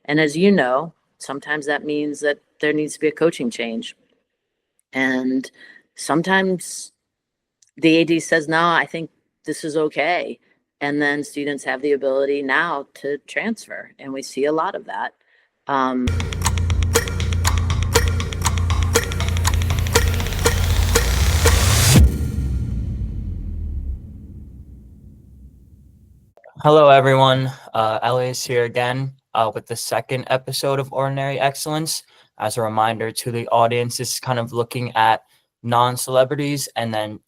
And as you know, sometimes that means that there needs to be a coaching change. And sometimes the AD says, no, I think this is okay. And then students have the ability now to transfer. And we see a lot of that. Hello, everyone. Elias here again with the second episode of Ordinary Excellence. As a reminder to the audience, this is kind of looking at non-celebrities and then,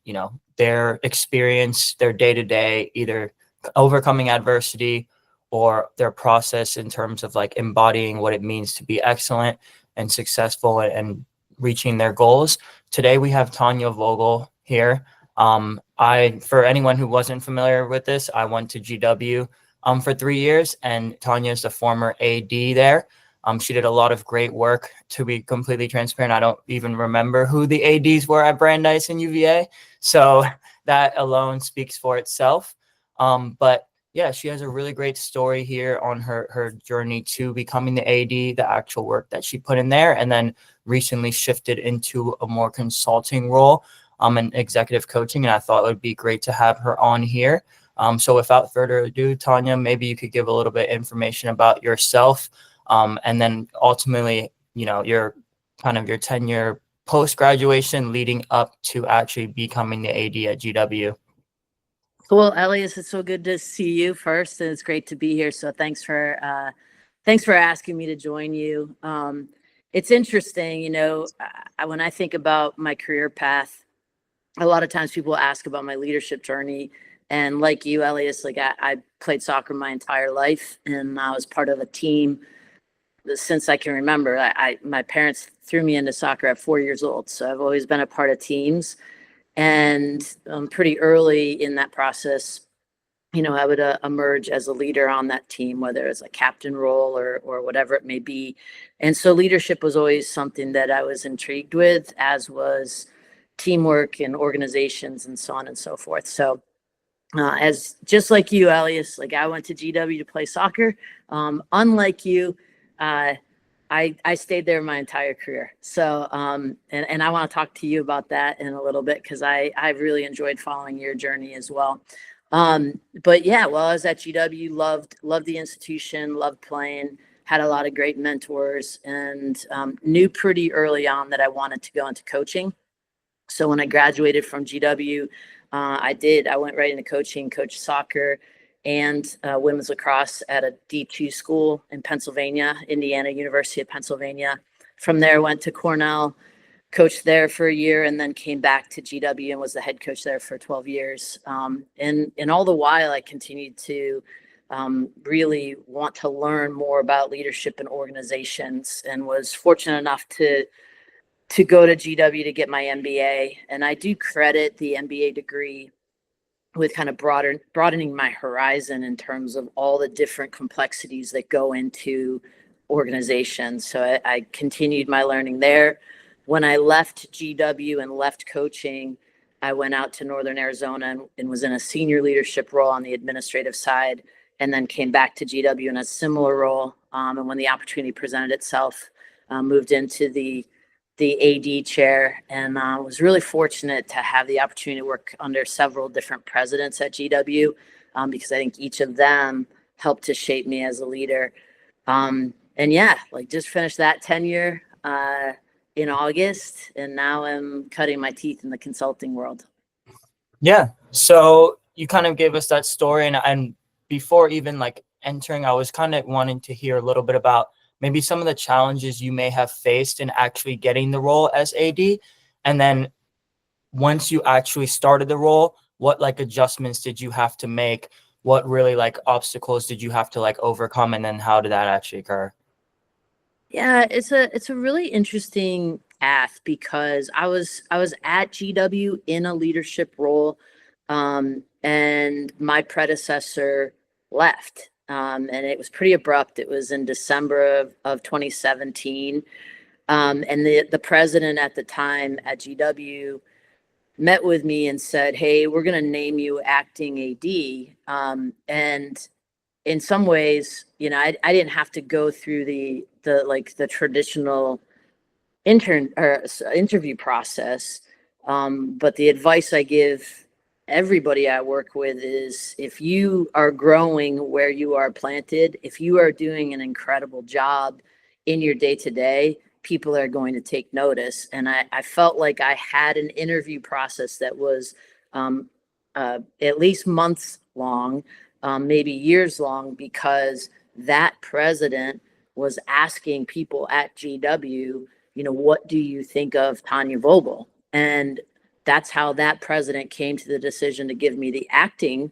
their experience, their day-to-day, either overcoming adversity or their process in terms of like embodying what it means to be excellent and successful and reaching their goals. Today, we have Tanya Vogel here. For anyone who wasn't familiar with this, I went to GW for 3 years, and Tanya is the former AD there. She did a lot of great work. To be completely transparent, I don't even remember who the ADs were at Brandeis and UVA, so that alone speaks for itself. But yeah, she has a really great story here on her journey to becoming the AD, the actual work that she put in there, and then recently shifted into a more consulting role. And executive coaching, and I thought it would be great to have her on here. So without further ado, Tanya, maybe you could give a little bit of information about yourself, and then ultimately, your tenure post-graduation leading up to actually becoming the AD at GW. Well, Elias, it's so good to see you first, and it's great to be here. So thanks for asking me to join you. It's interesting, when I think about my career path, a lot of times people ask about my leadership journey. And like you, Elias, I played soccer my entire life, and I was part of a team since I can remember. My parents threw me into soccer at 4 years old. So I've always been a part of teams. And pretty early in that process, I would emerge as a leader on that team, whether it's a captain role or whatever it may be. And so leadership was always something that I was intrigued with, as was teamwork and organizations and so on and so forth. So as just like you, Elias, I went to GW to play soccer. Unlike you, I stayed there my entire career. So and I want to talk to you about that in a little bit, because I've really enjoyed following your journey as well. But yeah, while I was at GW, loved the institution, loved playing, had a lot of great mentors, and knew pretty early on that I wanted to go into coaching. So when I graduated from GW, I went right into coaching, coached soccer and women's lacrosse at a D2 school in Pennsylvania, Indiana University of Pennsylvania. From there, went to Cornell, coached there for a year, and then came back to GW and was the head coach there for 12 years. And all the while, I continued to really want to learn more about leadership and organizations, and was fortunate enough to go to GW to get my MBA. And I do credit the MBA degree with kind of broadening my horizon in terms of all the different complexities that go into organizations. So I continued my learning there. When I left GW and left coaching, I went out to Northern Arizona and was in a senior leadership role on the administrative side, and then came back to GW in a similar role. And when the opportunity presented itself, moved into the AD chair, and was really fortunate to have the opportunity to work under several different presidents at GW, because I think each of them helped to shape me as a leader. And yeah, just finished that tenure in August, and now I'm cutting my teeth in the consulting world. Yeah. So you kind of gave us that story, and before even entering, I was kind of wanting to hear a little bit about maybe some of the challenges you may have faced in actually getting the role as AD. And then once you actually started the role, what adjustments did you have to make? What really obstacles did you have to overcome? And then how did that actually occur? Yeah, it's a really interesting path, because I was at GW in a leadership role, and my predecessor left. And it was pretty abrupt. It was in December of 2017. And the president at the time at GW met with me and said, "Hey, we're going to name you acting AD." And in some ways, you know, I didn't have to go through the traditional interview process. But the advice I give everybody I work with is, if you are growing where you are planted, if you are doing an incredible job in your day to day, people are going to take notice. And I felt like I had an interview process that was at least months long, maybe years long, because that president was asking people at GW, you know, what do you think of Tanya Vogel? And that's how that president came to the decision to give me the acting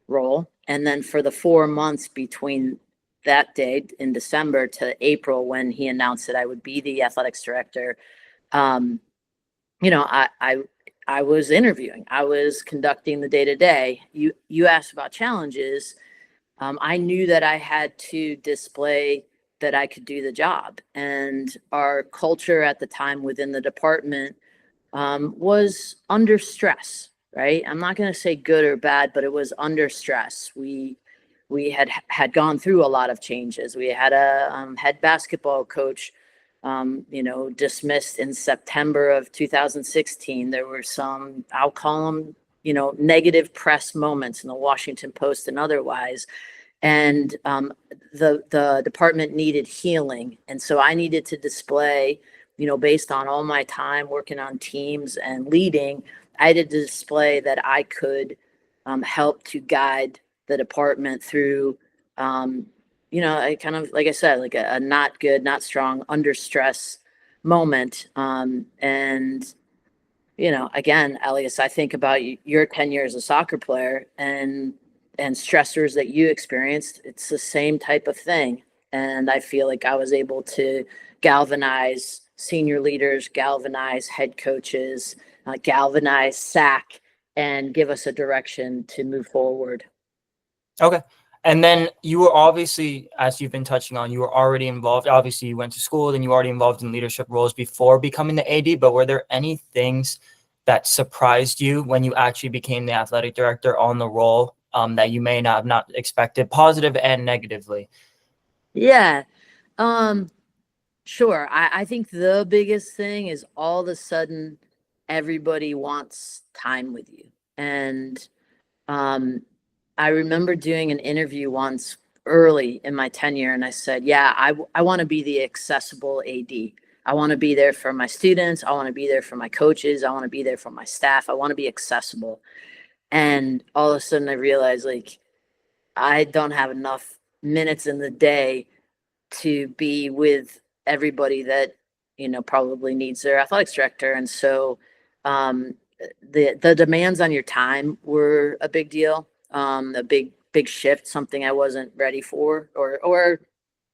role. And then for the 4 months between that date in December to April, when he announced that I would be the athletics director, you know, I was interviewing, I was conducting the day to day. You asked about challenges. I knew that I had to display that I could do the job, and our culture at the time within the department was under stress. Right? I'm not going to say good or bad, but it was under stress. We had gone through a lot of changes. We had a head basketball coach, you know, dismissed in September of 2016. There were some, I'll call them, you know, negative press moments in the Washington Post and otherwise. And the department needed healing. And so I needed to display, you know, based on all my time working on teams and leading, I had to display that I could help to guide the department through, you know, I kind of, like I said, like a not good, not strong, under stress moment. And, you know, again, Elias, I think about your 10 years as a soccer player and stressors that you experienced. It's the same type of thing. And I feel like I was able to galvanize senior leaders, galvanize head coaches, galvanize SAC, and give us a direction to move forward. Okay. And then you were obviously, as you've been touching on, you were already involved. Obviously, you went to school, then you were already involved in leadership roles before becoming the AD. But were there any things that surprised you when you actually became the athletic director on the role, that you may not have not expected, positive and negatively? Yeah. Sure. I think the biggest thing is all of a sudden everybody wants time with you. And I remember doing an interview once early in my tenure, and I said, yeah, I want to be the accessible AD. I want to be there for my students. I want to be there for my coaches. I want to be there for my staff. I want to be accessible. And all of a sudden I realized, like, I don't have enough minutes in the day to be with everybody that, you know, probably needs their athletics director. And so um, the demands on your time were a big deal, a big shift, something I wasn't ready for, or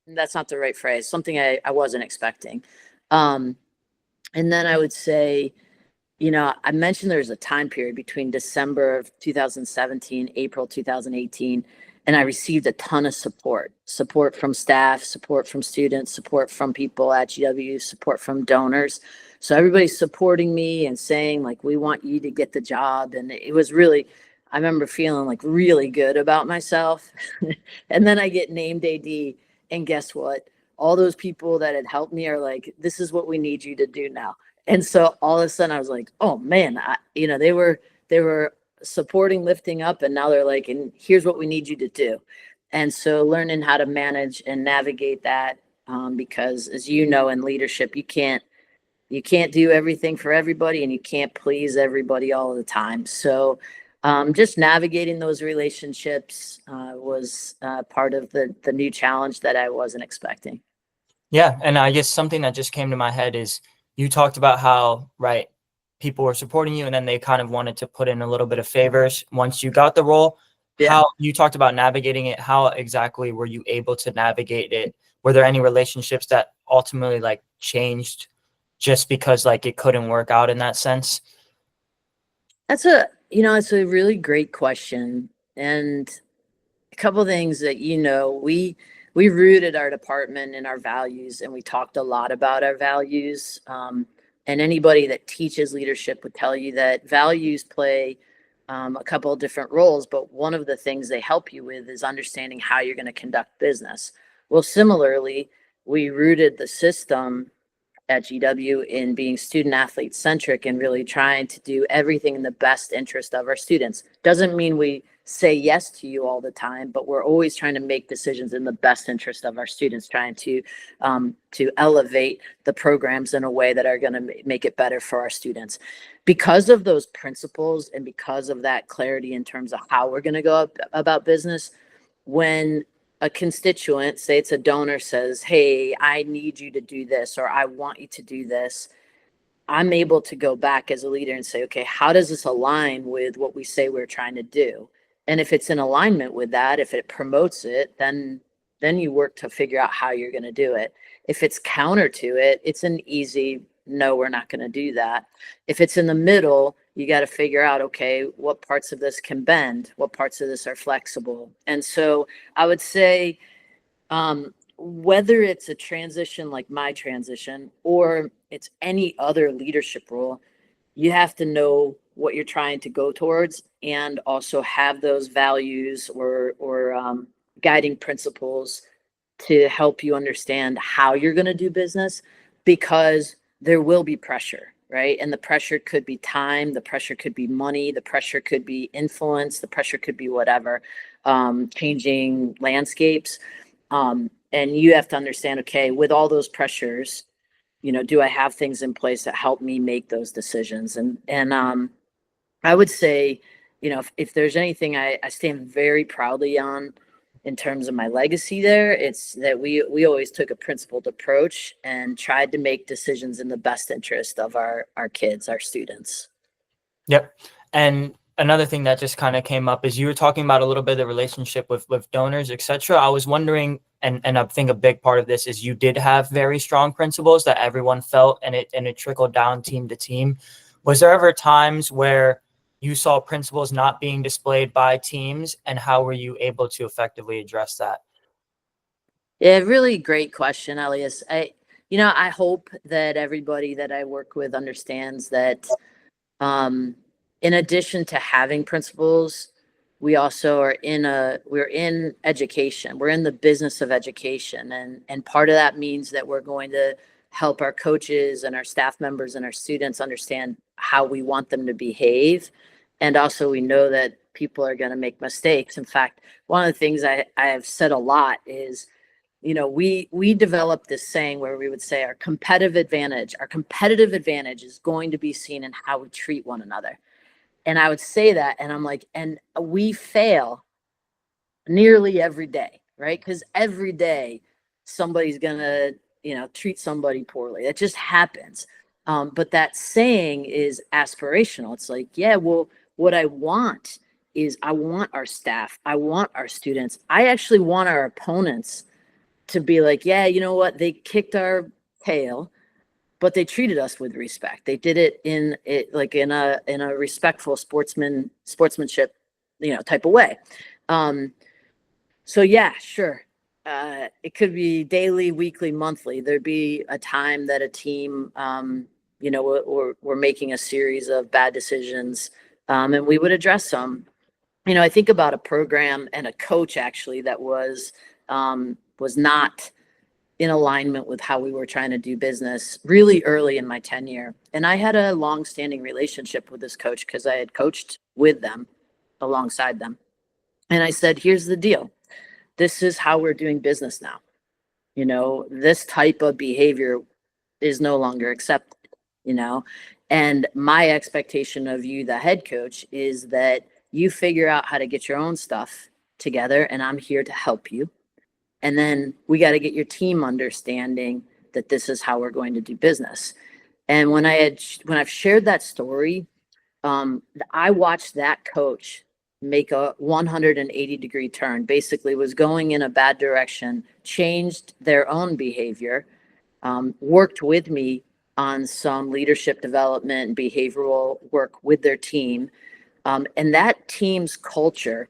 that's not the right phrase, something I wasn't expecting. And then I would say, you know, I mentioned there's a time period between December of 2017, April 2018, and I received a ton of support from staff, support from students, support from people at GW, support from donors. So everybody's supporting me and saying, like, we want you to get the job. And it was really, I remember feeling like really good about myself. And then I get named AD, and guess what? All those people that had helped me are like, this is what we need you to do now. And so all of a sudden I was like, oh man, you know, they were supporting, lifting up, and now they're like, and here's what we need you to do. And so learning how to manage and navigate that, because as you know, in leadership, you can't do everything for everybody, and you can't please everybody all the time. So just navigating those relationships was part of the new challenge that I wasn't expecting. Yeah. And I guess something that just came to my head is you talked about how, right, people were supporting you and then they kind of wanted to put in a little bit of favors once you got the role. Yeah. How you talked about navigating it. How exactly were you able to navigate it? Were there any relationships that ultimately like changed just because like it couldn't work out in that sense? It's a really great question. And a couple of things that, you know, we rooted our department in our values, and we talked a lot about our values. And anybody that teaches leadership would tell you that values play a couple of different roles, but one of the things they help you with is understanding how you're going to conduct business. Well, similarly, we rooted the system at GW in being student athlete centric and really trying to do everything in the best interest of our students. Doesn't mean we say yes to you all the time, but we're always trying to make decisions in the best interest of our students, trying to elevate the programs in a way that are going to make it better for our students. Because of those principles and because of that clarity in terms of how we're going to go about business, when a constituent, say it's a donor, says, hey, I need you to do this, or I want you to do this, I'm able to go back as a leader and say, okay, how does this align with what we say we're trying to do? And if it's in alignment with that, if it promotes it, then you work to figure out how you're going to do it. If it's counter to it, it's an easy, no, we're not going to do that. If it's in the middle, you got to figure out, okay, what parts of this can bend? What parts of this are flexible? And so I would say, whether it's a transition like my transition or it's any other leadership role, you have to know what you're trying to go towards and also have those values or guiding principles to help you understand how you're going to do business, because there will be pressure, right? And the pressure could be time, the pressure could be money, the pressure could be influence, the pressure could be whatever, changing landscapes. And you have to understand, okay, with all those pressures, do I have things in place that help me make those decisions? And I would say, if there's anything I stand very proudly on in terms of my legacy there, it's that we always took a principled approach and tried to make decisions in the best interest of our kids, our students. Yep. And another thing that just kind of came up is you were talking about a little bit of the relationship with donors, etc. I was wondering, and I think a big part of this is you did have very strong principles that everyone felt, and it trickled down team to team. Was there ever times where you saw principles not being displayed by teams, and how were you able to effectively address that? Yeah, really great question, Elias. I hope that everybody that I work with understands that, in addition to having principles, we also we're in education. We're in the business of education. And part of that means that we're going to help our coaches and our staff members and our students understand how we want them to behave. And also we know that people are going to make mistakes. In fact, one of the things I have said a lot is, we developed this saying where we would say our competitive advantage is going to be seen in how we treat one another. And I would say that, and I'm like, and we fail nearly every day, right? Because every day somebody's gonna, treat somebody poorly. That just happens. But that saying is aspirational. It's like, yeah, well, what I want is I want our staff, I want our students, I actually want our opponents to be like, yeah, you know what? They kicked our tail, but they treated us with respect. They did it in a respectful sportsmanship, type of way. So yeah, sure. It could be daily, weekly, monthly. There'd be a time that a team, we're making a series of bad decisions, and we would address them. I think about a program and a coach actually that was not in alignment with how we were trying to do business really early in my tenure. And I had a long-standing relationship with this coach because I had coached with them, alongside them. And I said, here's the deal. This is how we're doing business now. This type of behavior is no longer accepted, and my expectation of you, the head coach, is that you figure out how to get your own stuff together, and I'm here to help you. And then we got to get your team understanding that this is how we're going to do business. And when I've shared that story, I watched that coach make a 180-degree turn, basically was going in a bad direction, changed their own behavior, worked with me on some leadership development and behavioral work with their team. And that team's culture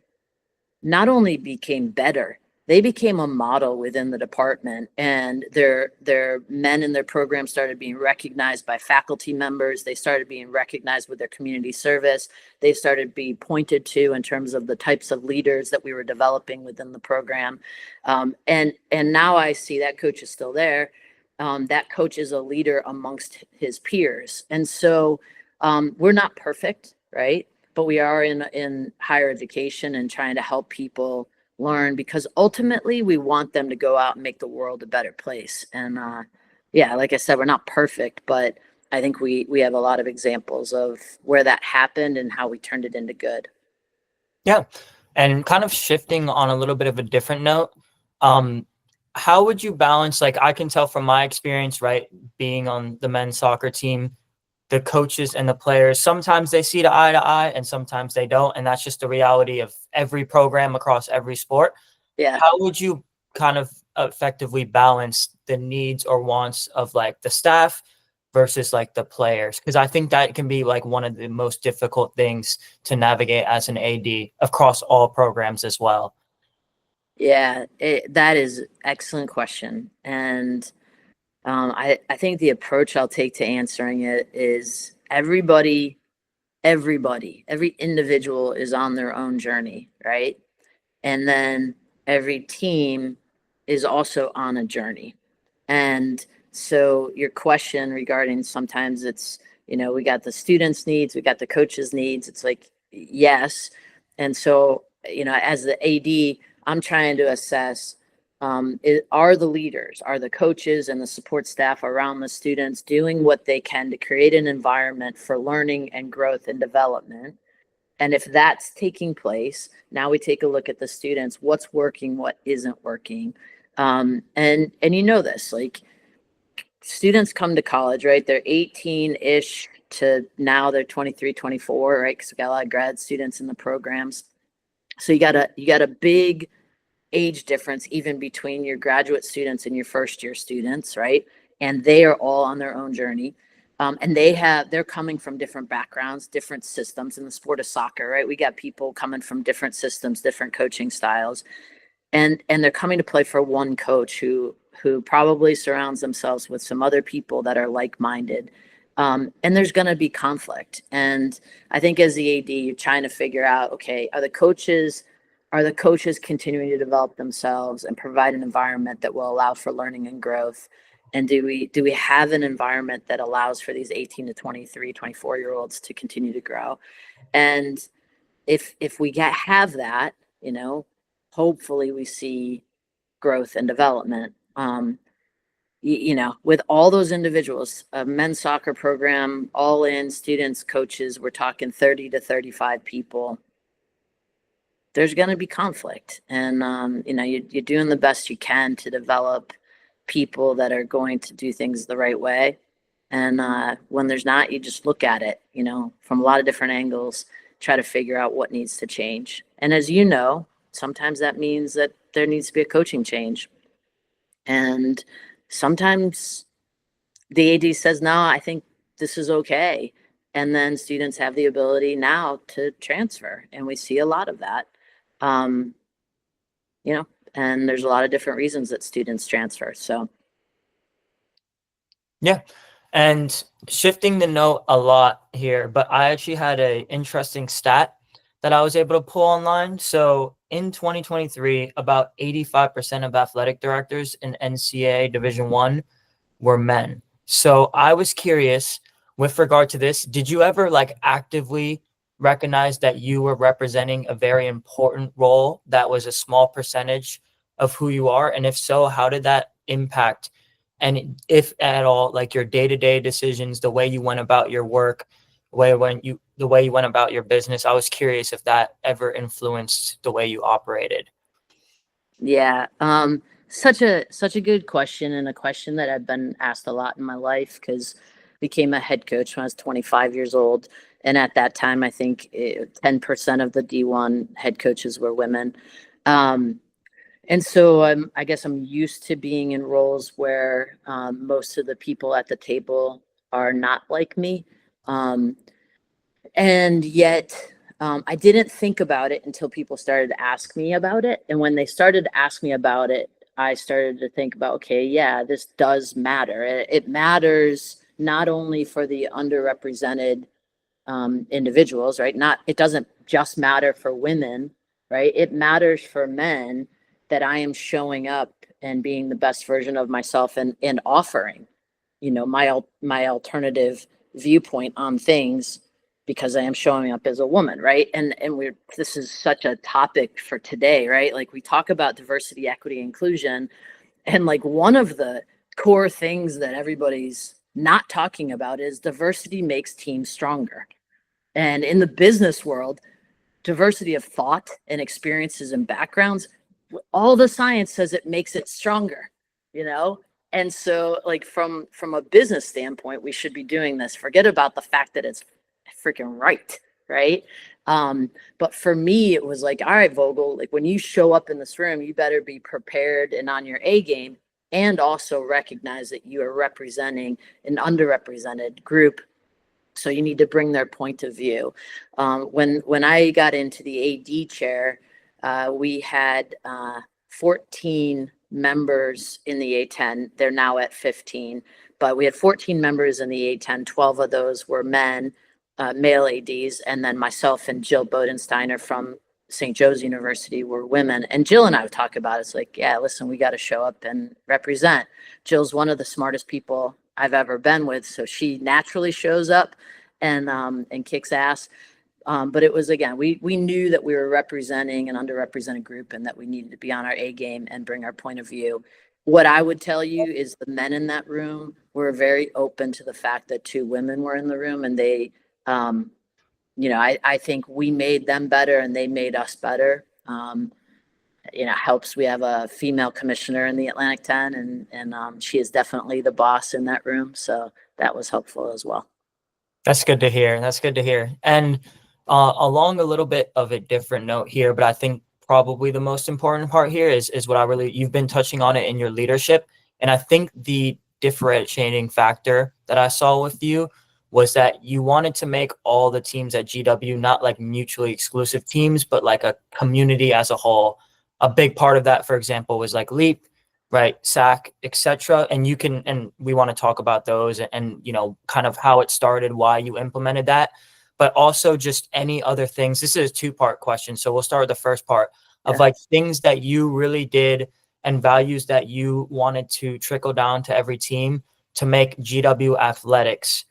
not only became better, they became a model within the department, and their men in their program started being recognized by faculty members. They started being recognized with their community service. They started being pointed to in terms of the types of leaders that we were developing within the program. And now I see that coach is still there. That coach is a leader amongst his peers. And so we're not perfect, right? But we are in higher education and trying to help people learn, because ultimately we want them to go out and make the world a better place. And yeah, like I said, we're not perfect, but I think we have a lot of examples of where that happened and how we turned it into good. Yeah. And kind of shifting on a little bit of a different note, how would you balance, like I can tell from my experience, right, being on the men's soccer team, the coaches and the players, sometimes they see eye to eye and sometimes they don't. And that's just the reality of every program across every sport. Yeah. How would you kind of effectively balance the needs or wants of like the staff versus like the players? Because I think that can be like one of the most difficult things to navigate as an AD across all programs as well. Yeah, that is excellent question. And I think the approach I'll take to answering it is every individual is on their own journey, right? And then every team is also on a journey. And so your question regarding, sometimes it's, we got the students' needs, we got the coaches' needs. It's like, yes. And so, as the AD, I'm trying to assess, are the leaders, are the coaches and the support staff around the students doing what they can to create an environment for learning and growth and development? And if that's taking place, now we take a look at the students, what's working, what isn't working. And this, like, students come to college, right? They're 18-ish to now they're 23, 24, right? Because we got a lot of grad students in the programs. So you got a big age difference even between your graduate students and your first year students, right? And they are all on their own journey. And they're coming from different backgrounds, different systems in the sport of soccer, right? We got people coming from different systems, different coaching styles, and they're coming to play for one coach who probably surrounds themselves with some other people that are like-minded. And there's going to be conflict. And I think as the AD, you're trying to figure out, okay, are the coaches continuing to develop themselves and provide an environment that will allow for learning and growth? And do we have an environment that allows for these 18 to 23, 24-year-olds to continue to grow? And if we have that, hopefully we see growth and development. With all those individuals, a men's soccer program, all in students, coaches, we're talking 30 to 35 people. There's going to be conflict, and you're doing the best you can to develop people that are going to do things the right way. And when there's not, you just look at it, from a lot of different angles, try to figure out what needs to change. And as you know, sometimes that means that there needs to be a coaching change. And sometimes the AD says, no, I think this is okay. And then students have the ability now to transfer. And we see a lot of that. And there's a lot of different reasons that students transfer. So. Yeah. And shifting the note a lot here, but I actually had an interesting stat that I was able to pull online. So in 2023, about 85% of athletic directors in NCAA Division I were men. So I was curious with regard to this, did you ever like actively recognize that you were representing a very important role that was a small percentage of who you are? And if so, how did that impact, and if at all, like your day-to-day decisions, the way you went about your work, the way you went about your business? I was curious if that ever influenced the way you operated. Yeah, such a good question, and a question that I've been asked a lot in my life, because became a head coach when I was 25 years old, and at that time I think 10% of the D1 head coaches were women. And so I guess I'm used to being in roles where most of the people at the table are not like me. And yet I didn't think about it until people started to ask me about it. And when they started to ask me about it, I started to think about, okay, yeah, this does matter. It matters not only for the underrepresented individuals, right? It doesn't just matter for women, right? It matters for men that I am showing up and being the best version of myself and offering, my alternative viewpoint on things because I am showing up as a woman, right? And this is such a topic for today, right? Like we talk about diversity, equity, inclusion, and like one of the core things that everybody's not talking about is diversity makes teams stronger. And in the business world, diversity of thought and experiences and backgrounds, all the science says it makes it stronger, you know? And so like from a business standpoint, we should be doing this. Forget about the fact that it's freaking right, right? But for me, it was like, all right, Vogel, like when you show up in this room, you better be prepared and on your A game and also recognize that you are representing an underrepresented group, so you need to bring their point of view. When I got into the AD chair, we had 14 members in the A10. They're now at 15, but we had 14 members in the A10. 12 of those were men, male ADs, and then myself and Jill Bodensteiner from St. Joe's University were women. And Jill and I would talk about it. It's like, yeah, listen, we got to show up and represent. Jill's one of the smartest people I've ever been with, so she naturally shows up and kicks ass. But it was, again, we knew that we were representing an underrepresented group and that we needed to be on our A game and bring our point of view. What I would tell you is the men in that room were very open to the fact that 2 women were in the room, and they, I think we made them better and they made us better. Helps. We have a female commissioner in the Atlantic 10, and she is definitely the boss in that room. So that was helpful as well. That's good to hear. That's good to hear. And along a little bit of a different note here, but I think probably the most important part here is what you've been touching on it in your leadership. And I think the differentiating factor that I saw with you was that you wanted to make all the teams at GW not like mutually exclusive teams, but like a community as a whole. A big part of that, for example, was like LEAP, right, SAC, etc. And we want to talk about those and kind of how it started, why you implemented that, but also just any other things. This is a 2-part question, so we'll start with the first part of like things that you really did and values that you wanted to trickle down to every team to make GW athletics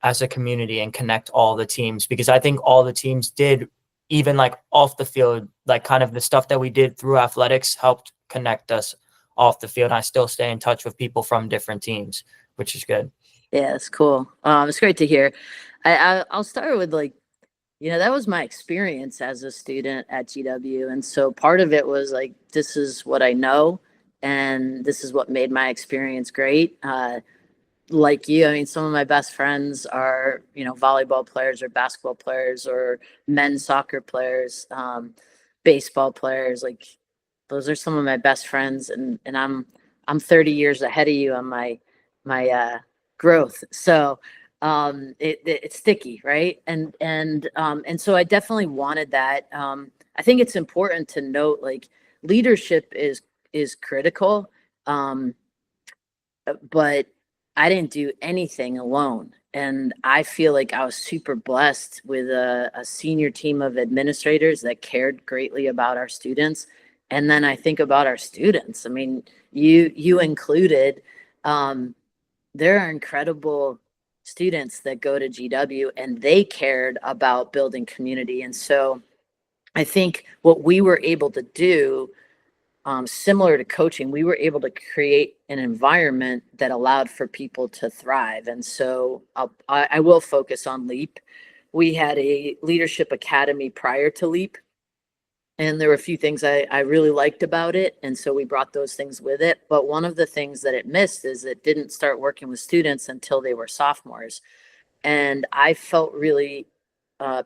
as a community and connect all the teams, because I think all the teams did, even like off the field, like kind of the stuff that we did through athletics helped connect us off the field. I still stay in touch with people from different teams, which is good. Yeah, it's cool. It's great to hear. I'll start with that was my experience as a student at GW. And so part of it was like, this is what I know, and this is what made my experience great. Like you, I mean, some of my best friends are, volleyball players or basketball players or men's soccer players, baseball players. Like those are some of my best friends. And I'm 30 years ahead of you on my growth. So it's sticky, right? And so I definitely wanted that. I think it's important to note, like, leadership is critical, but I didn't do anything alone. And I feel like I was super blessed with a senior team of administrators that cared greatly about our students. And then I think about our students. I mean, you included. There are incredible students that go to GW, and they cared about building community. And so I think what we were able to do, similar to coaching, we were able to create an environment that allowed for people to thrive. And so I will focus on LEAP. We had a leadership academy prior to LEAP, and there were a few things I really liked about it. And so we brought those things with it. But one of the things that it missed is it didn't start working with students until they were sophomores. And I felt really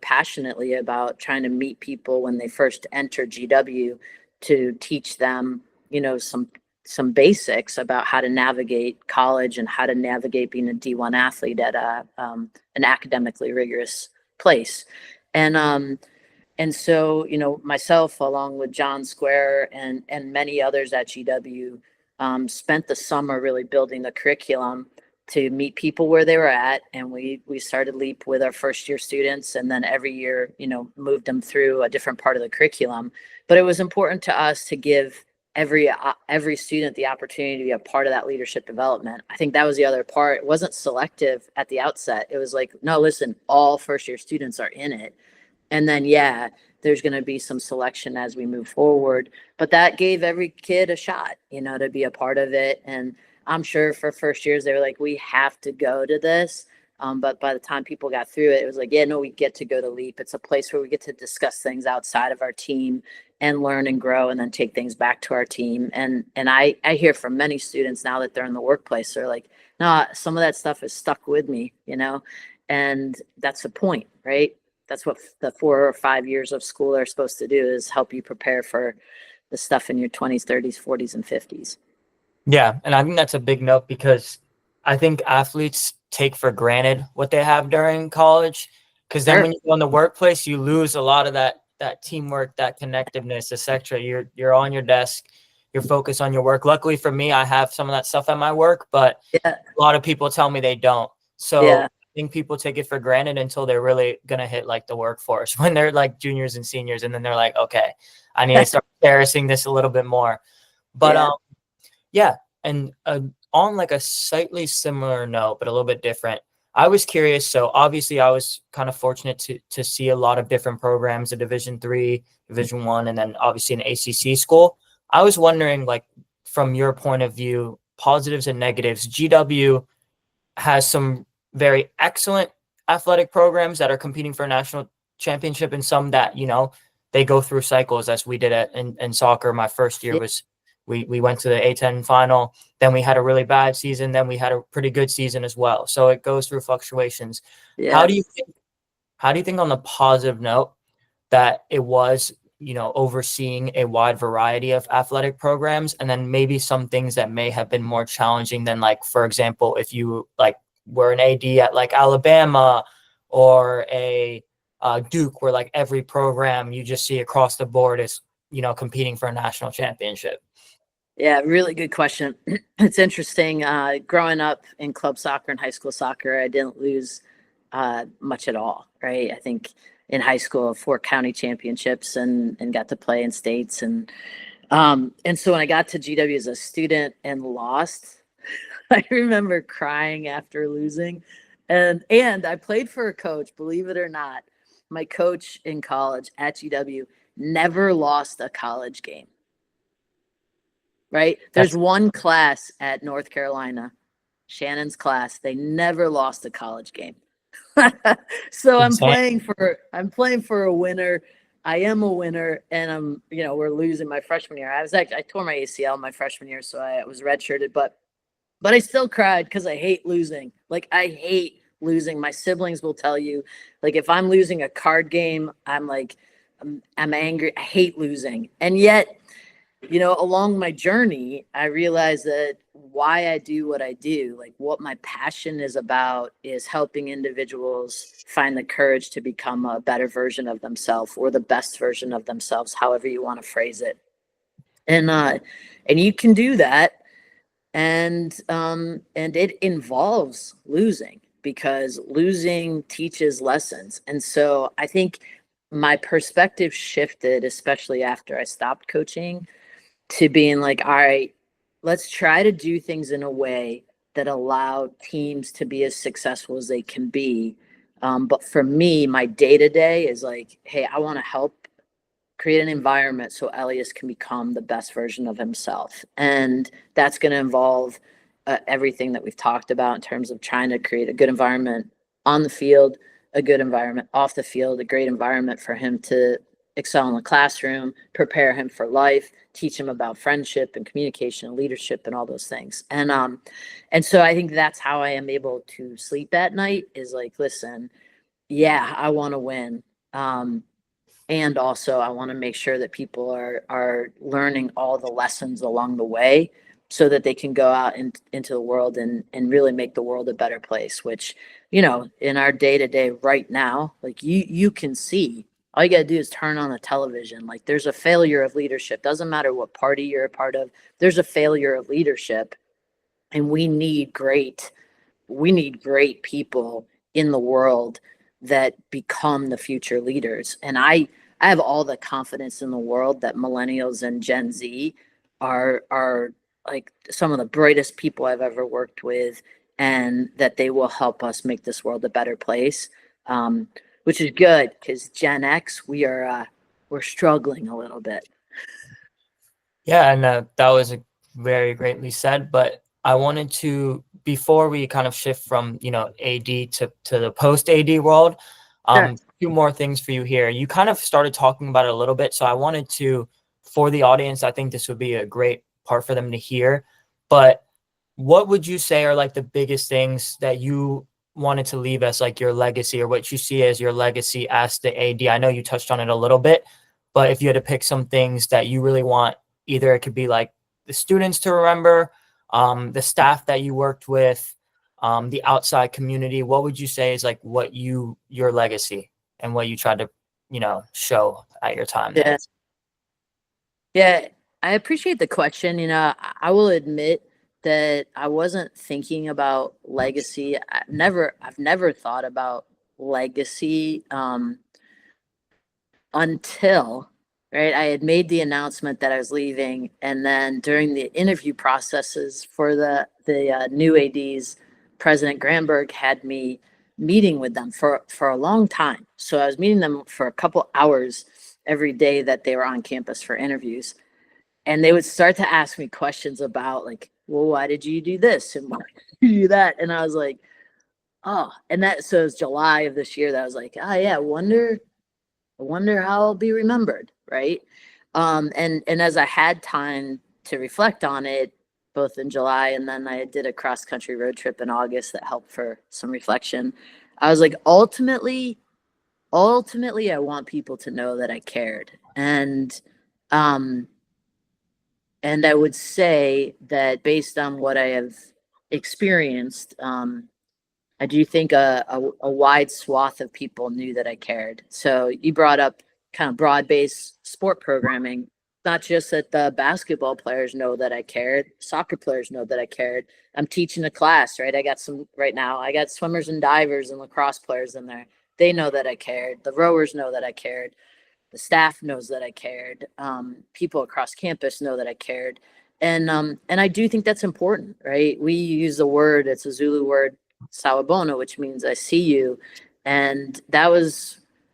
passionately about trying to meet people when they first enter GW to teach them, some basics about how to navigate college and how to navigate being a D1 athlete at an academically rigorous place. And And so, myself, along with John Square and many others at GW, spent the summer really building the curriculum to meet people where they were at. And we started LEAP with our first year students, and then every year, moved them through a different part of the curriculum. But it was important to us to give every student the opportunity to be a part of that leadership development. I think that was the other part. It wasn't selective at the outset. It was like, no, listen, all first year students are in it. And then, yeah, there's going to be some selection as we move forward. But that gave every kid a shot, to be a part of it. And I'm sure for first years, they were like, we have to go to this. But by the time people got through it, it was like, yeah, no, we get to go to LEAP. It's a place where we get to discuss things outside of our team and learn and grow, and then take things back to our team. And I hear from many students now that they're in the workplace, they're like, no, some of that stuff is stuck with me, and that's the point, right? That's what the 4 or 5 years of school are supposed to do, is help you prepare for the stuff in your 20s, 30s, 40s, and 50s. Yeah, and I think that's a big note, because I think athletes take for granted what they have during college, because then when you go in the workplace, you lose a lot of that teamwork, that connectiveness, etc. You're on your desk, you're focused on your work. Luckily for me, I have some of that stuff at my work, but a lot of people tell me they don't. So I think people take it for granted until they're really gonna hit like the workforce, when they're like juniors and seniors, and then they're like, okay, I need to start cherishing this a little bit more. But yeah, and on like a slightly similar note, but a little bit different, I was curious. So obviously, I was kind of fortunate to see a lot of different programs, a Division III, Division I, and then obviously an ACC school. I was wondering, like, from your point of view, positives and negatives. GW has some very excellent athletic programs that are competing for a national championship, and some that, they go through cycles, as we did in soccer. My first year was we went to the A10 final, then we had a really bad season, then we had a pretty good season as well. So it goes through fluctuations. How do you think on the positive note that it was, overseeing a wide variety of athletic programs, and then maybe some things that may have been more challenging than, like, for example, if you like were an AD at like Alabama or a Duke, where like every program you just see across the board is, competing for a national championship? Yeah, really good question. It's interesting. Growing up in club soccer and high school soccer, I didn't lose much at all, right? I think in high school, 4 county championships, and got to play in states. And so when I got to GW as a student and lost, I remember crying after losing. And I played for a coach, believe it or not. My coach in college at GW never lost a college game. Right? There's one class at North Carolina, Shannon's class. They never lost a college game. So I'm playing for a winner. I am a winner, and we're losing my freshman year. I tore my ACL my freshman year, so I was redshirted, but I still cried because I hate losing. Like, I hate losing. My siblings will tell you, like, if I'm losing a card game, I'm like, I'm angry. I hate losing. And yet, along my journey, I realized that why I do what I do, like what my passion is about, is helping individuals find the courage to become a better version of themselves, or the best version of themselves, however you want to phrase it. And you can do that. And it involves losing, because losing teaches lessons. And so I think my perspective shifted, especially after I stopped coaching, to being like, all right, let's try to do things in a way that allow teams to be as successful as they can be. But for me, my day-to-day is like, hey, I want to help create an environment so Elias can become the best version of himself. And that's going to involve everything that we've talked about in terms of trying to create a good environment on the field, a good environment off the field, a great environment for him to excel in the classroom, prepare him for life, teach him about friendship and communication and leadership and all those things. And so I think that's how I am able to sleep at night, is like, listen, yeah, I want to win. And also I want to make sure that people are learning all the lessons along the way, so that they can go out into the world and really make the world a better place, which, in our day-to-day right now, like you can see all you got to do is turn on the television. Like, there's a failure of leadership. Doesn't matter what party you're a part of, there's a failure of leadership. And we need great people in the world that become the future leaders. And I have all the confidence in the world that millennials and Gen Z are like some of the brightest people I've ever worked with, and that they will help us make this world a better place. Um, which is good, because Gen X, we're struggling a little bit. Yeah, and that was very greatly said. But I wanted to, before we kind of shift from AD to the post AD world, Sure. few more things for you here. You kind of started talking about it a little bit, so I wanted to, for the audience, I think this would be a great part for them to hear. But what would you say are like the biggest things that you wanted to leave as like your legacy, or what you see as your legacy as the AD? I know you touched on it a little bit, but if you had to pick some things that you really want, either it could be like the students to remember, the staff that you worked with, the outside community, what would you say is like your legacy and what you tried to, show at your time there? Yeah. Yeah, I appreciate the question. I will admit that I wasn't thinking about legacy. I've never thought about legacy until, right, I had made the announcement that I was leaving, and then during the interview processes for the new ADs, President Granberg had me meeting with them for a long time. So I was meeting them for a couple hours every day that they were on campus for interviews, and they would start to ask me questions about, like, well, why did you do this and why did you do that? And I was like, oh, and that, so it was July of this year that I was like, oh yeah, I wonder how I'll be remembered, right? And as I had time to reflect on it, both in July, and then I did a cross country road trip in August that helped for some reflection. I was like, ultimately, I want people to know that I cared. Um, and I would say that based on what I have experienced, I do think a wide swath of people knew that I cared. So you brought up kind of broad-based sport programming. Not just that the basketball players know that I cared, soccer players know that I cared. I'm teaching a class, right? I got some right now. I got swimmers and divers and lacrosse players in there. They know that I cared. The rowers know that I cared. The staff knows that I cared. People across campus know that I cared. And I do think that's important, right? We use the word, it's a Zulu word, sawubona, which means I see you. And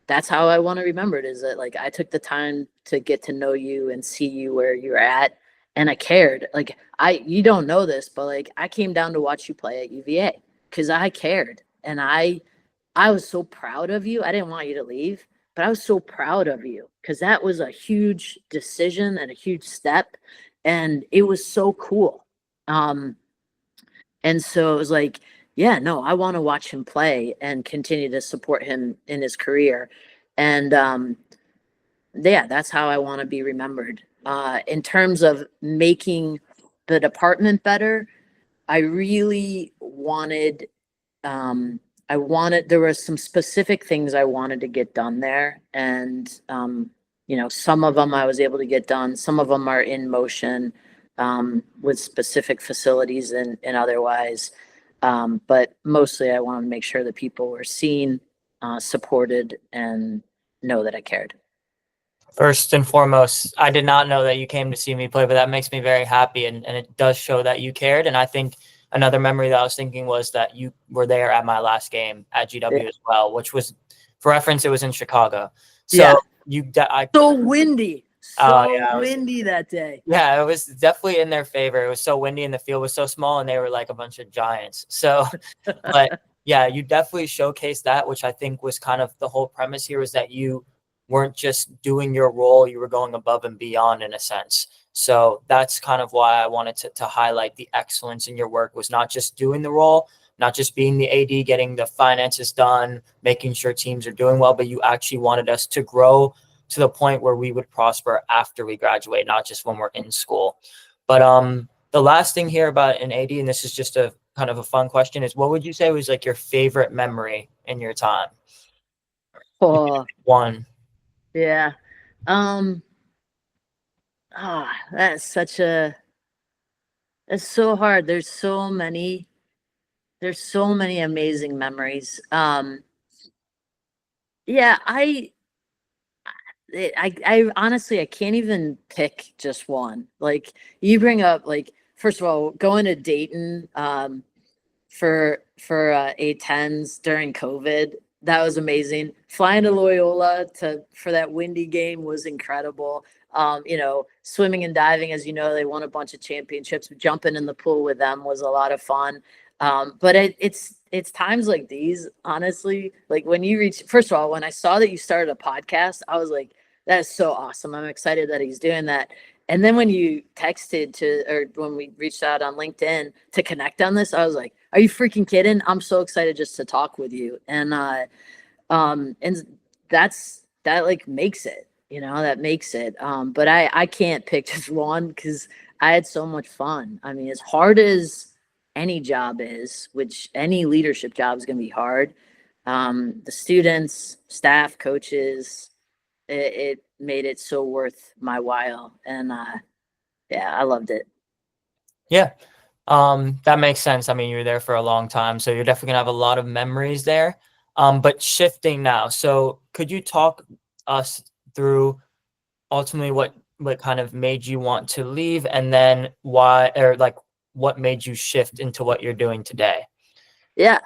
that's how I want to remember it, is that, like, I took the time to get to know you and see you where you're at. And I cared. Like, you don't know this, but like, I came down to watch you play at UVA because I cared. And I was so proud of you. I didn't want you to leave, but I was so proud of you because that was a huge decision and a huge step. And it was so cool. Um, and so it was like, yeah, no, I want to watch him play and continue to support him in his career. And yeah, that's how I want to be remembered. In terms of making the department better, I really wanted, there were some specific things I wanted to get done there. And, some of them I was able to get done. Some of them are in motion, with specific facilities and otherwise. But mostly I wanted to make sure that people were seen, supported, and know that I cared. First and foremost, I did not know that you came to see me play, but that makes me very happy. And it does show that you cared. And I think another memory that I was thinking was that you were there at my last game at GW Yeah. as well, which was, for reference, it was in Chicago. Yeah. So So windy. So yeah, windy that day. yeah, it was definitely in their favor. It was so windy and the field was so small and they were like a bunch of giants. So, but yeah, you definitely showcased that, which I think was kind of the whole premise here, was that you weren't just doing your role, you were going above and beyond in a sense. So that's kind of why I wanted to highlight the excellence in your work, was not just doing the role, not just being the AD, getting the finances done, making sure teams are doing well, but you actually wanted us to grow to the point where we would prosper after we graduate, not just when we're in school. But the last thing here about an AD, and this is just a kind of a fun question, is what would you say was like your favorite memory in your time? Oh, One. Yeah. Um, that's it's so hard. There's so many amazing memories. Yeah, I honestly, I can't even pick just one. Like you bring up, like, first of all, going to Dayton, for A10s during COVID. That was amazing. Flying to Loyola to for that windy game was incredible. Swimming and diving, as you know, they won a bunch of championships. Jumping in the pool with them was a lot of fun. But it's times like these, honestly, like when you reach. First of all, when I saw that you started a podcast, I was like, "That's so awesome! I'm excited that he's doing that." And then when you texted to, or when we reached out on LinkedIn to connect on this, I was like, "Are you freaking kidding? I'm so excited just to talk with you." And that like makes it, that makes it. But I can't pick just one because I had so much fun. I mean, as hard as any job is, which any leadership job is going to be hard. The students, staff, coaches, it made it so worth my while, and yeah, I loved it. Yeah. That makes sense. I mean, you're there for a long time, so you're definitely gonna have a lot of memories there. But shifting now, so could you talk us through ultimately what kind of made you want to leave, and then why, or like what made you shift into what you're doing today? Yeah.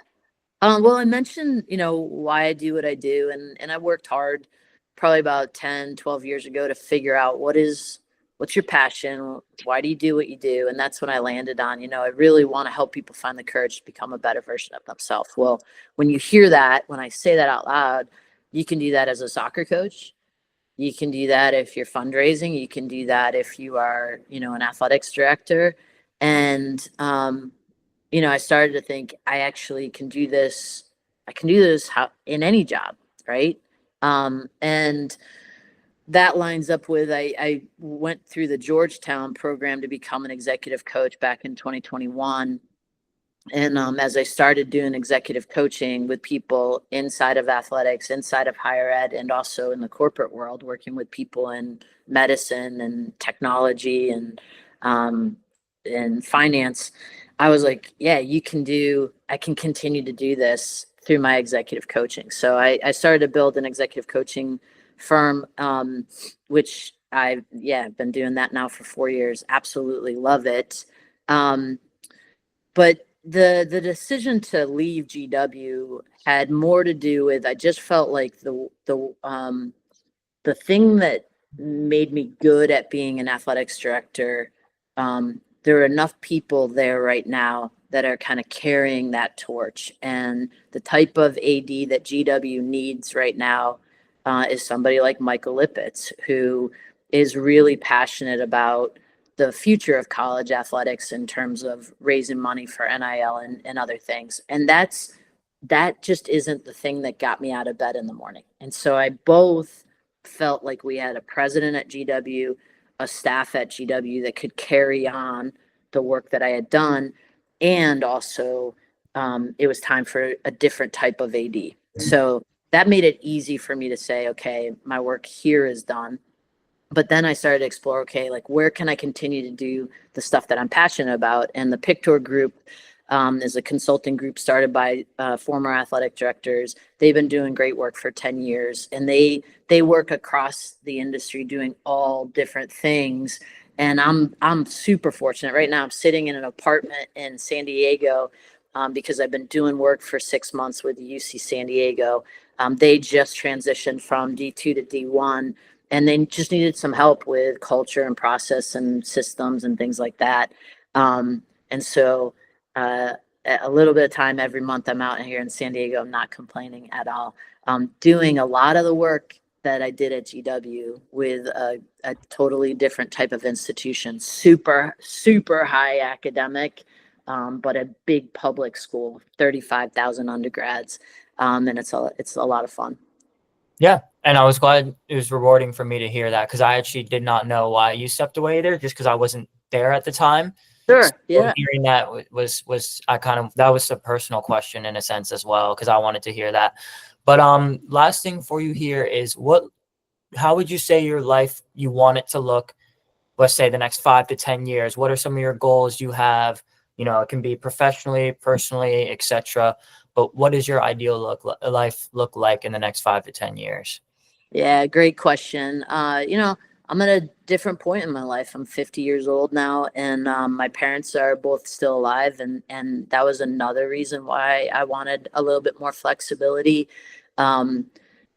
Well, I mentioned, why I do what I do, and I worked hard probably about 10, 12 years ago to figure out what's your passion? Why do you do what you do? And that's when I landed on, I really want to help people find the courage to become a better version of themselves. Well, when you hear that, when I say that out loud, you can do that as a soccer coach. You can do that if you're fundraising. You can do that if you are, an athletics director. And I started to think I actually can do this. I can do this in any job, right? And that lines up with I went through the Georgetown program to become an executive coach back in 2021. And as I started doing executive coaching with people inside of athletics, inside of higher ed, and also in the corporate world, working with people in medicine and technology um, and finance, I was like, yeah, I can continue to do this through my executive coaching. So I started to build an executive coaching firm, which I've been doing that now for 4 years. Absolutely love it. Um, but the decision to leave GW had more to do with, I just felt like the thing that made me good at being an athletics director, there are enough people there right now that are kind of carrying that torch. And the type of AD that GW needs right now is somebody like Michael Lippitz, who is really passionate about the future of college athletics in terms of raising money for NIL and other things. And that just isn't the thing that got me out of bed in the morning. And so I both felt like we had a president at GW, a staff at GW that could carry on the work that I had done. And also, it was time for a different type of AD. So that made it easy for me to say, okay, my work here is done. But then I started to explore, okay, like where can I continue to do the stuff that I'm passionate about? And the Pictor Group is a consulting group started by former athletic directors. They've been doing great work for 10 years, and they work across the industry doing all different things. And I'm super fortunate right now. I'm sitting in an apartment in San Diego because I've been doing work for 6 months with UC San Diego. They just transitioned from D2 to D1, and they just needed some help with culture and process and systems and things like that. And so uh, a little bit of time every month I'm out here in San Diego. I'm not complaining at all. Doing a lot of the work that I did at GW with a totally different type of institution, super, super high academic, but a big public school, 35,000 undergrads. And it's a lot of fun. Yeah, and I was glad it was rewarding for me to hear that because I actually did not know why you stepped away there, just because I wasn't there at the time. Sure. So Yeah. hearing that was I kind of, that was a personal question in a sense as well, because I wanted to hear that. But last thing for you here is how would you say your life, you want it to look, let's say the next 5 to 10 years? What are some of your goals you have? It can be professionally, personally, etc. But what does your ideal life look like in the next 5 to 10 years? Yeah, great question. I'm at a different point in my life. I'm 50 years old now, and my parents are both still alive, and that was another reason why I wanted a little bit more flexibility. Um,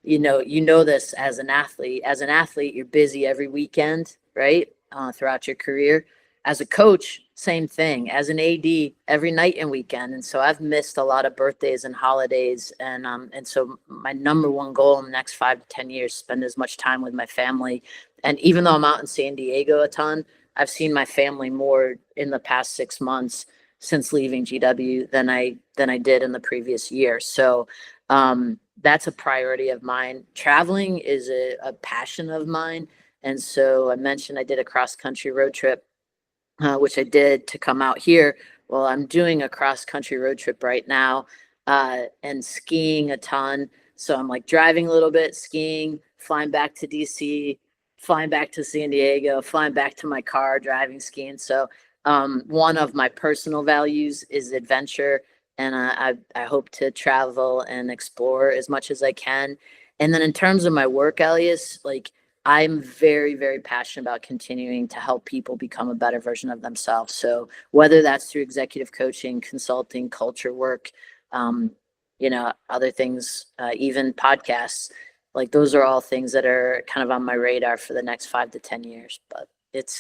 you know this as an athlete. As an athlete, you're busy every weekend, right? Throughout your career. As a coach, same thing. As an AD, every night and weekend. And so I've missed a lot of birthdays and holidays. And so my number one goal in the next 5 to 10 years, spend as much time with my family. And even though I'm out in San Diego a ton, I've seen my family more in the past 6 months since leaving GW than I did in the previous year. So that's a priority of mine. Traveling is a passion of mine. And so I mentioned I did a cross country road trip, which I did to come out here. Well, I'm doing a cross country road trip right now, and skiing a ton. So I'm like driving a little bit, skiing, flying back to DC, flying back to San Diego, flying back to my car, driving, skiing. So one of my personal values is adventure, and I hope to travel and explore as much as I can. And then in terms of my work, Elias, like I'm very, very passionate about continuing to help people become a better version of themselves. So whether that's through executive coaching, consulting, culture work, other things, even podcasts, like those are all things that are kind of on my radar for the next 5 to 10 years. But it's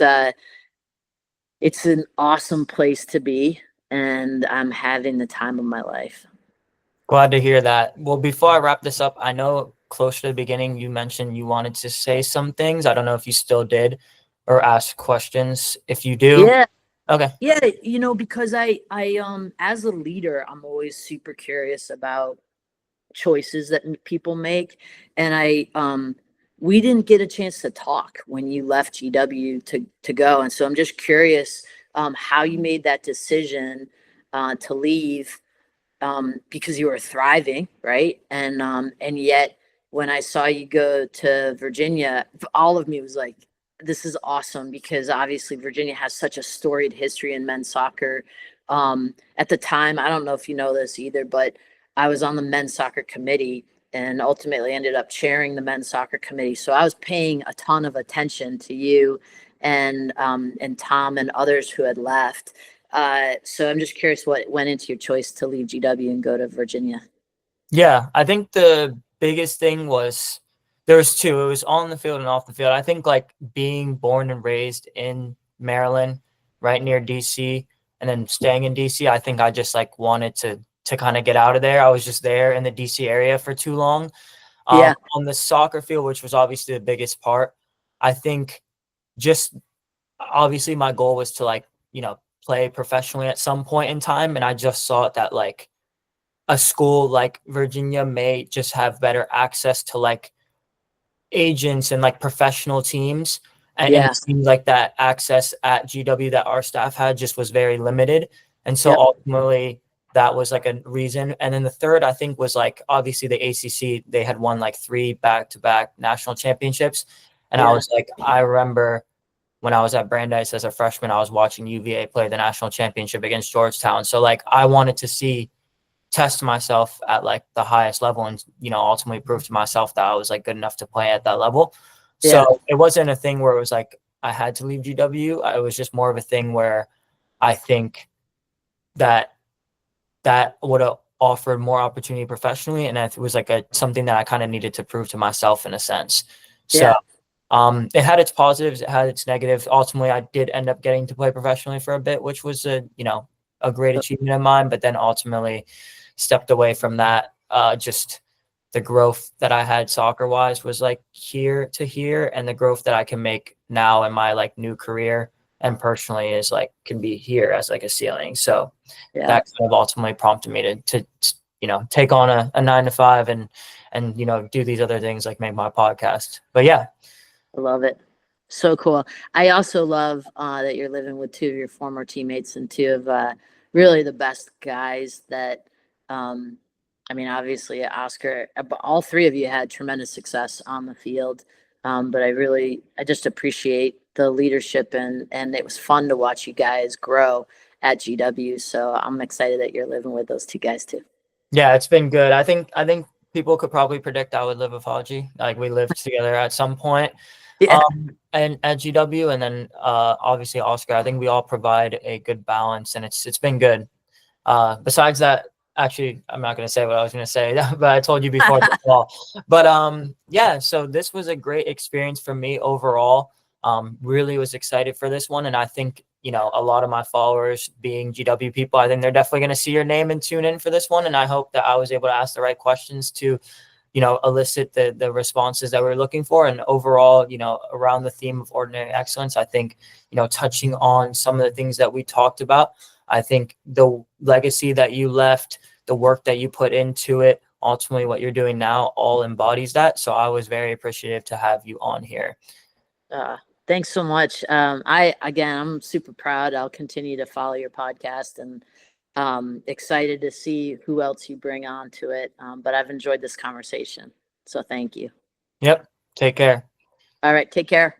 an awesome place to be, and I'm having the time of my life. Glad to hear that. Well, before I wrap this up, I know close to the beginning you mentioned you wanted to say some things. I don't know if you still did or ask questions. If you do, Yeah. okay. Yeah, because I as a leader, I'm always super curious about choices that people make. And we didn't get a chance to talk when you left GW to go. And so I'm just curious how you made that decision to leave, because you were thriving, right? And yet when I saw you go to Virginia, all of me was like, this is awesome, because obviously Virginia has such a storied history in men's soccer. At the time, I don't know if you know this either, but I was on the men's soccer committee and ultimately ended up chairing the men's soccer committee. So I was paying a ton of attention to you and Tom and others who had left. So I'm just curious what went into your choice to leave GW and go to Virginia. Yeah, I think the biggest thing was there was two. It was on the field and off the field. I think like being born and raised in Maryland, right near DC, and then staying in DC, I think I just like wanted to kind of get out of there. I was just there in the DC area for too long. Yeah, On the soccer field, which was obviously the biggest part, I think just obviously my goal was to like, play professionally at some point in time. And I just saw that like a school like Virginia may just have better access to like agents and like professional teams. And yeah, it seemed like that access at GW that our staff had just was very limited. And so yep, ultimately that was like a reason. And then the third, I think, was like obviously the ACC, they had won like 3 back-to-back national championships. And I yeah, was like, I remember when I was at Brandeis as a freshman, I was watching UVA play the national championship against Georgetown. So like I wanted to test myself at like the highest level and ultimately prove to myself that I was like good enough to play at that level. yeah, So it wasn't a thing where it was like I had to leave GW. It was just more of a thing where I think that that would have offered more opportunity professionally, and it was like something that I kind of needed to prove to myself in a sense. So yeah, it had its positives, it had its negatives. Ultimately, I did end up getting to play professionally for a bit, which was a great achievement of mine. But then ultimately stepped away from that. Just the growth that I had soccer wise was like here to here, and the growth that I can make now in my like new career and personally is like can be here as like a ceiling. So yeah. that kind of ultimately prompted me to take on a 9 to 5 and do these other things like make my podcast. But yeah. I love it. So cool. I also love that you're living with two of your former teammates and two of really the best guys that, um, I mean, obviously Oscar, but all three of you had tremendous success on the field. But I just appreciate the leadership, and it was fun to watch you guys grow at GW. So I'm excited that you're living with those two guys too. Yeah, it's been good. I think people could probably predict I would live with Haji. Like we lived together at some point. Yeah. And at GW, and then obviously Oscar. I think we all provide a good balance, and it's been good. Besides that, actually, I'm not going to say what I was going to say, but I told you before the call. But yeah, so this was a great experience for me overall. Really was excited for this one, and I think a lot of my followers, being GW people, I think they're definitely going to see your name and tune in for this one. And I hope that I was able to ask the right questions to elicit the responses that we're looking for. And overall, around the theme of ordinary excellence, I think, touching on some of the things that we talked about, I think the legacy that you left, the work that you put into it, ultimately what you're doing now all embodies that. So I was very appreciative to have you on here. Thanks so much. I'm super proud. I'll continue to follow your podcast, and excited to see who else you bring on to it. But I've enjoyed this conversation. So thank you. Yep. Take care. All right. Take care.